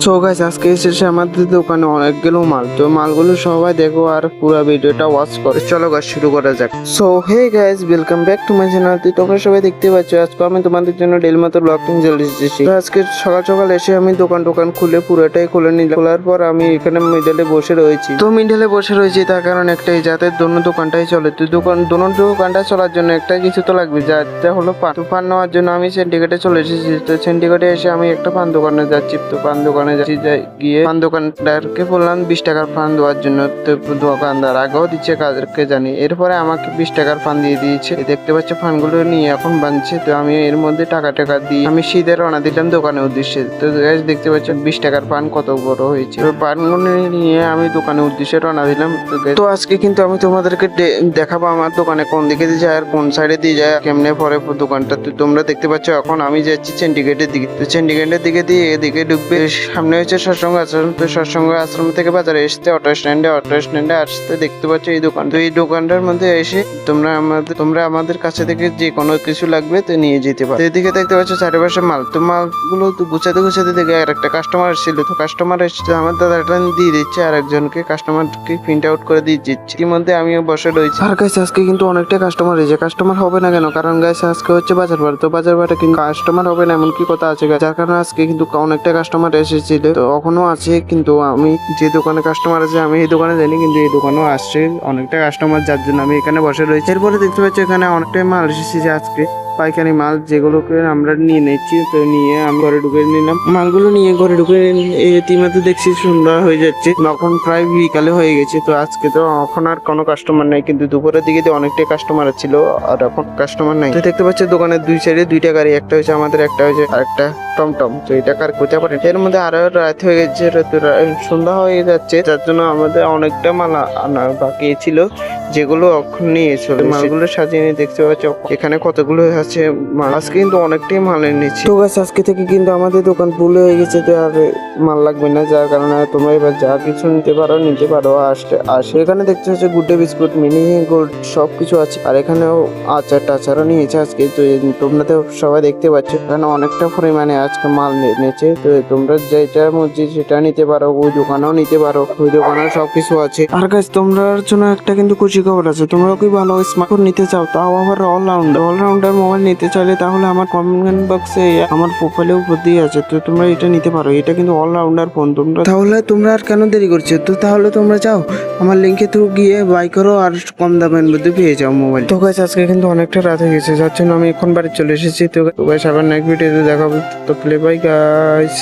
So guys আজকে এসেছে আমাদের দোকানে অনেকগুলো মাল। তো মালগুলো সবাই দেখো আর পুরো ভিডিওটা ওয়াচ করে। চলো গাইস শুরু করা যাক। So hey guys, welcome back to my channel. তোমরা সবাই দেখতে পাচ্ছ আজকে আমি তোমাদের জন্য ডেইলি মতো ব্লগ নিয়ে চলে এসেছি। তো আজকে সকাল সকাল এসে আমি দোকান খুলে পুরোটাই খুলে নিলাম। খোলার পর আমি এখানে মিডলে বসে রয়েছি। তো মিডলে বসে রয়েছি তার কারণ একটাই, যাতে দোনো দোকানটাই চলে। তো দোনো দোকানটা চলার জন্য একটা কিছু তো লাগবে, যাতে হলো পান। তো পান নেওয়ার জন্য আমি সিন্ডিকেটে চলে এসেছি। তো সিন্ডিকেটে এসে আমি একটা পান দোকানে যাচ্ছি। তো পান দোকানে গিয়ে পান দোকানদারকে বললাম 20 টাকার পান দেওয়ার জন্য। তো দোকানদার আগেও দিচ্ছে, কাদেরকে জানি। এরপরে আমাকে 20 টাকার পান দিয়ে দিয়েছে। দেখতে পাচ্ছ পানগুলো নিয়ে এখন বানছে। তো আমি এর মধ্যে টাকা দিয়ে আমি সিধে রওনা দিলাম দোকানের উদ্দেশ্যে। তো দেখতে পাচ্ছ 20 টাকার পান কত বড় হয়েছে। তো পানগুলো নিয়ে আমি দোকানের উদ্দেশ্যে রওনা দিলাম। তো আজকে কিন্তু আমি তোমাদেরকে দেখাবো আমার দোকানে কোন দিকে দিয়ে যায় আর কোন সাইডে দিয়ে যায়, কেমনে পরে দোকানটা। তো তোমরা দেখতে পাচ্ছ এখন আমি যাচ্ছি সিন্ডিকেটের দিকে। তো সিন্ডিকেটের দিকে দিয়ে এদিকে ঢুকবে। সামনে হচ্ছে সৎসঙ্গ আশ্রম। তো সৎসঙ্গ আশ্রম থেকে বাজারে আসতে অটো স্ট্যান্ডে আসতে দেখতে পাচ্ছ এই দোকান। তো এই দোকানটার মধ্যে এসে তোমরা আমাদের কাছে থেকে যে কোনো কিছু লাগবে তো নিয়ে যেতে পারো। এদিকে দেখতে পাচ্ছ চারিপাশে মাল। তো মালগুলো তো গুছাতে দেখে আর একটা কাস্টমার এসেছিল। তো কাস্টমার এসে আমার দাদাটা দিয়ে দিচ্ছে আর একজনকে, কাস্টমারকে প্রিন্ট আউট করে দিয়ে দিচ্ছে। ইতিমধ্যে আমিও বসে রয়েছি। আর গাইস আজকে কিন্তু অনেকটা কাস্টমার হয়েছে। কাস্টমার হবে না কেন? কারণ গাইস আজকে হচ্ছে বাজার বার। তো বাজার বারে কিন্তু কাস্টমার হবে না এমন কি কথা আছে? যার কারণে আজকে কিন্তু অনেকটা কাস্টমার এসেছিল। তো এখনো আছে, কিন্তু আমি যে দোকানে কাস্টমার আছে আমি এই দোকানে জানি, কিন্তু এই দোকানেও আসছে অনেকটা কাস্টমার, যার জন্য আমি এখানে বসে রয়েছি। এরপরে দেখতে পাচ্ছি এখানে অনেকটাই মাল এসেছে আজকে, পাইকারি মাল, যেগুলোকে আমরা নিয়ে নিচ্ছি। তো নিয়ে আমি ঘরে ঢুকে নিলাম। মালগুলো নিয়ে ঘরে ঢুকে ইতিমধ্যে দেখছি সন্ধ্যা হয়ে যাচ্ছে, এখন প্রায় বিকালে হয়ে গেছে। তো আজকে তো এখন আর কোনো কাস্টমার নাই, কিন্তু দুপুরের দিকে তো অনেকটাই কাস্টমার ছিল আর এখন কাস্টমার নাই। তো দেখতে পাচ্ছি দোকানের দুই সাইডে দুইটা গাড়ি, একটা হচ্ছে আমাদের, একটা হচ্ছে আরেকটা টমটম। তো এটা কার কোথা পারেন। এর মধ্যে আরো রাত হয়ে গেছে, সন্ধ্যা হয়ে যাচ্ছে, যার জন্য আমাদের অনেকটা মাল আনা বাকি ছিল, যেগুলো এখন নিয়ে চলে মালগুলো সাজিয়ে নিয়ে দেখতে পাচ্ছ এখানে কতগুলো আছে মাল। আজকে কিন্তু অনেকটাই মাল এনেছি। তো গাছ আজকে থেকে কিন্তু আমাদের দোকান ফুল হয়ে গেছে। তো আর মাল লাগবে না, যার কারণে তোমরা এবার যা কিছু নিতে পারো আর সেখানে দেখতে পাচ্ছ গুড্ডে বিস্কুট, মিনি গোল্ড সবকিছু আছে। আর এখানেও আচারও নিয়েছে আজকে। তো তোমরা তো সবাই দেখতে পাচ্ছ এখানে অনেকটা পরিমাণে আজকে মাল নিয়েছে। তো তোমরা যেটা মর্জি সেটা নিতে পারো, ওই দোকানেও নিতে পারো, ওই দোকানে সবকিছু আছে। আর গাছ তোমরার জন্য একটা কিন্তু খুশি খবর আছে। তোমরা কি ভালো স্মার্টফোন নিতে চাও, তাও আবার অলরাউন্ডার মোবাইল নিতে চাইলে তাহলে আমার কমেন্ট বক্সে আমার প্রোফাইলে উপর দিয়ে আছে। তো তোমরা এটা নিতে পারো, এটা কিন্তু অলরাউন্ডার ফোন। তোমরা আর কেন দেরি করছো? তো তাহলে তোমরা যাও আমার লিঙ্কে থ্রু গিয়ে বাই করো আর কম দামের মধ্যে পেয়ে যাও মোবাইল। তো গাছ আজকে কিন্তু অনেকটা রাত হয়ে গেছে, যার জন্য আমি এখন বাড়ি চলে এসেছি। তো গাইস আবার নেক্সট ভিডিওতে দেখাবো। তো প্লে বাই গাইস।